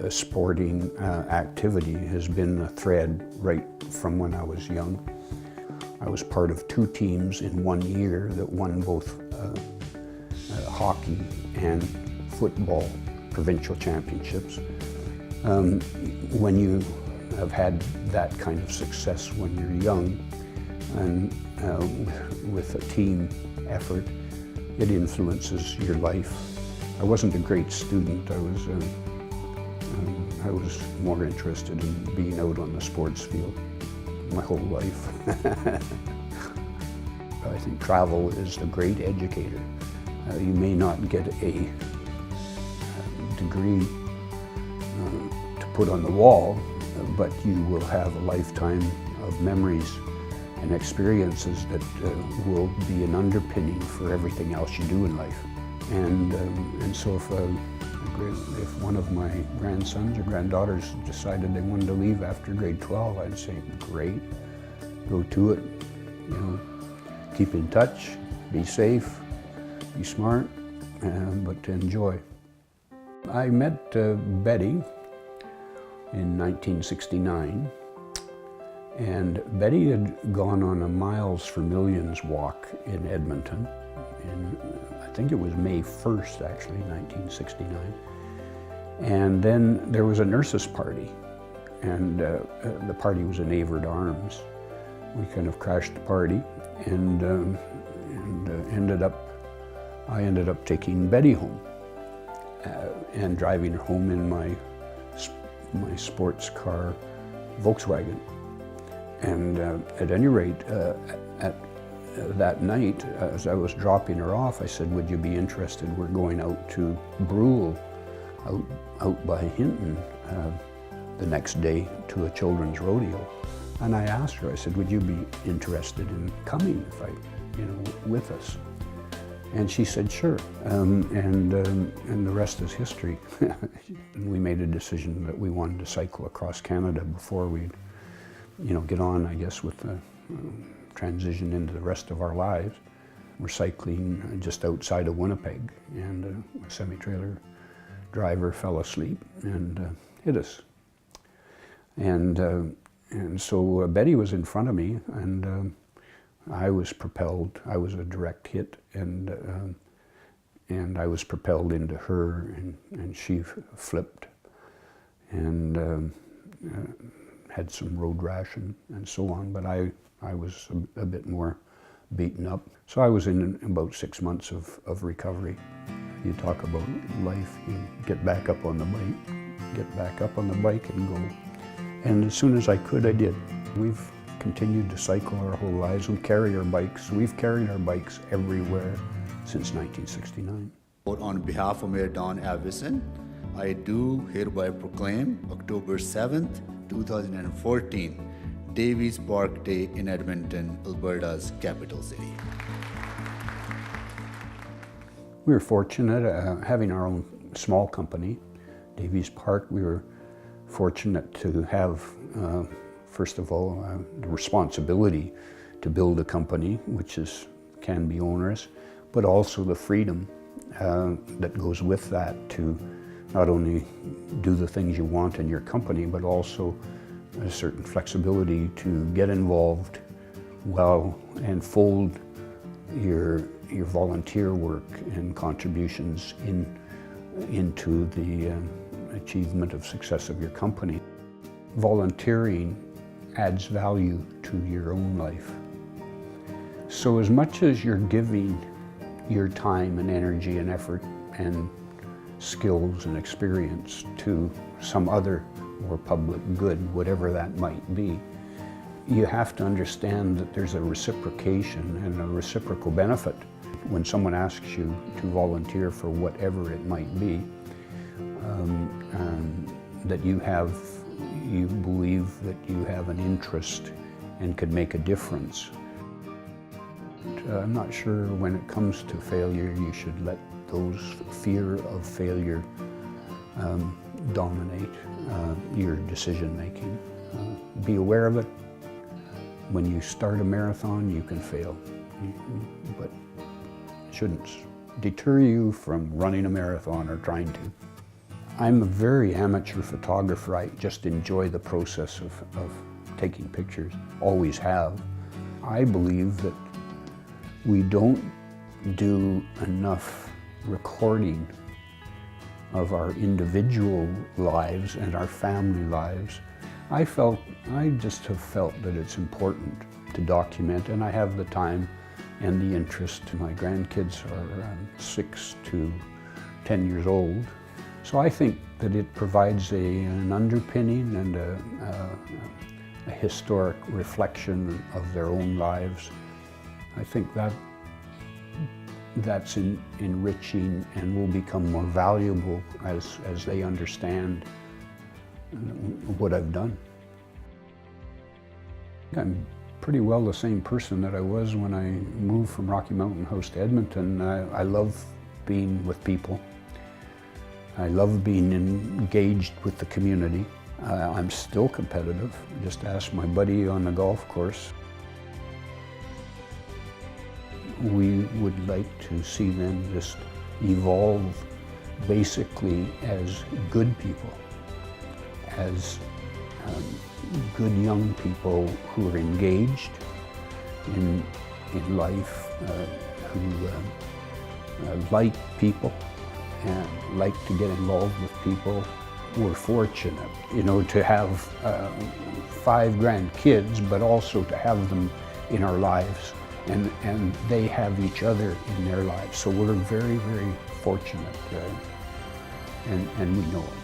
sporting activity has been a thread right from when I was young. I was part of 2 teams in 1 year that won both hockey and football provincial championships. When you have had that kind of success when you're young and with a team effort, it influences your life. I wasn't a great student. I was more interested in being out on the sports field my whole life. I think travel is a great educator. You may not get a degree to put on the wall, but you will have a lifetime of memories and experiences that will be an underpinning for everything else you do in life. And so if one of my grandsons or granddaughters decided they wanted to leave after grade 12, I'd say, great, go to it, you know, keep in touch, be safe, be smart, but enjoy. I met Betty in 1969, and Betty had gone on a Miles for Millions walk in Edmonton, and I think it was May 1st, actually, 1969. And then there was a nurses' party, and the party was in Avard Arms. We kind of crashed the party, and I ended up taking Betty home and driving her home in my sports car Volkswagen. And at any rate, that night, as I was dropping her off, I said, would you be interested? We're going out to Brule, out by Hinton, the next day to a children's rodeo. And I asked her, I said, would you be interested in coming with us? And she said, sure. And the rest is history. We made a decision that we wanted to cycle across Canada before we'd, get on, I guess, with the transition into the rest of our lives. We're cycling just outside of Winnipeg, and a semi-trailer driver fell asleep and hit us. And so Betty was in front of me, and I was propelled. I was a direct hit, and I was propelled into her, and she flipped and had some road rash and so on. But I was a bit more beaten up. So I was in about 6 months of recovery. You talk about life, you get back up on the bike and go. And as soon as I could, I did. We've continued to cycle our whole lives. We carry our bikes. We've carried our bikes everywhere since 1969. On behalf of Mayor Don Avison, I do hereby proclaim October 7th, 2014, Davies Park Day in Edmonton, Alberta's capital city. We were fortunate having our own small company, Davies Park. We were fortunate to have, first of all, the responsibility to build a company, which can be onerous, but also the freedom that goes with that to not only do the things you want in your company, but also a certain flexibility to get involved well and fold your volunteer work and contributions into the achievement of success of your company. Volunteering adds value to your own life. So as much as you're giving your time and energy and effort and skills and experience to some other more public good, whatever that might be, you have to understand that there's a reciprocation and a reciprocal benefit when someone asks you to volunteer for whatever it might be, that you believe that you have an interest and could make a difference. I'm not sure when it comes to failure you should let those fear of failure dominate your decision making. Be aware of it. When you start a marathon, you can fail, but it shouldn't deter you from running a marathon or trying to. I'm a very amateur photographer. I just enjoy the process of taking pictures, always have. I believe that we don't do enough recording of our individual lives and our family lives. I just have felt that it's important to document, and I have the time and the interest. My grandkids are 6 to 10 years old. So I think that it provides an underpinning and a historic reflection of their own lives. I think that's enriching and will become more valuable as they understand what I've done. I'm pretty well the same person that I was when I moved from Rocky Mountain House to Edmonton. I love being with people. I love being engaged with the community. I'm still competitive. Just ask my buddy on the golf course. We would like to see them just evolve basically as good people, as good young people who are engaged in life, who like people and like to get involved with people. We're fortunate, to have 5 grandkids, but also to have them in our lives, and they have each other in their lives. So we're very, very fortunate, and we know it.